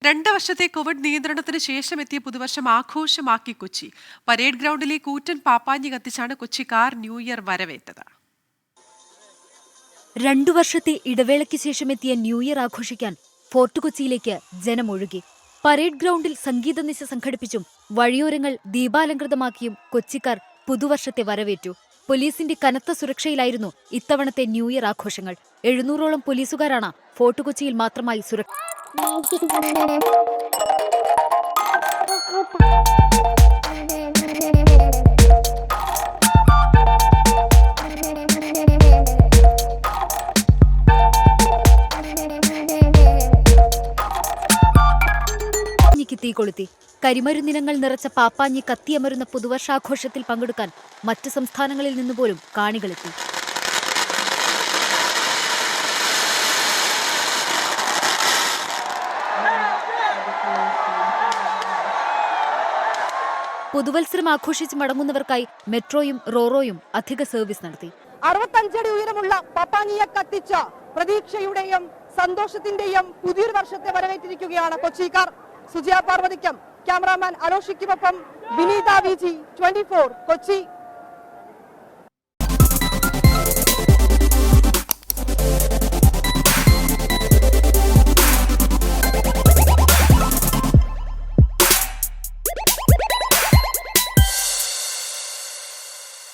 2 വർഷത്തെ കോവിഡ് നിയന്ത്രണത്തിന് ശേഷം എത്തിയ പുതുവർഷം ആഘോഷമാക്കി കൊച്ചി. പരേഡ് ഗ്രൗണ്ടിലെ കൂറ്റൻ പാപ്പാഞ്ഞി കത്തിച്ചാണ് കൊച്ചിക്കാർ ന്യൂ ഇയർ വരവേറ്റത്. 2 വർഷത്തെ ഇടവേളയ്ക്ക് ശേഷം എത്തിയ ന്യൂ ഇയർ ആഘോഷിക്കാൻ ഫോർട്ട് കൊച്ചിയിലേക്ക് ജനമൊഴുകി. പരേഡ് ഗ്രൗണ്ടിൽ സംഗീത നിശ സംഘടിപ്പിച്ചും വഴിയോരങ്ങൾ ദീപാലങ്കൃതമാക്കിയും കൊച്ചിക്കാർ പുതുവർഷത്തെ വരവേറ്റു. പോലീസിന്റെ കനത്ത സുരക്ഷയിലായിരുന്നു ഇത്തവണത്തെ ന്യൂ ഇയർ ആഘോഷങ്ങൾ. 700ഓളം പോലീസുകാരാണ് ഫോർട്ട് കൊച്ചിയിൽ മാത്രമായി സുരക്ഷ. തീ കൊളുത്തി കരിമരുന്നിനങ്ങൾ നിറച്ച പാപ്പാഞ്ഞി കത്തിയമരുന്ന പുതുവർഷാഘോഷത്തിൽ പങ്കെടുക്കാൻ മറ്റ് സംസ്ഥാനങ്ങളിൽ നിന്നുപോലും കാണികളെത്തി. പുതുവത്സരം ആഘോഷിച്ച് മടങ്ങുന്നവർക്കായി മെട്രോയും റോറോയും അധിക സർവീസ് നടത്തി. 65 അടി ഉയരമുള്ള പാപ്പാഞ്ഞിയെ കത്തിച്ച പ്രതീക്ഷയുടെയും സന്തോഷത്തിന്റെയും പുതിയൊരു വർഷത്തെ വരവേറ്റിരിക്കുകയാണ് കൊച്ചിക്കാർ. സുജിയ പാർവതിക്കും ക്യാമറാമാൻ അലോഷിക്കുമൊപ്പം വിനീത വിജി, 24 കൊച്ചി.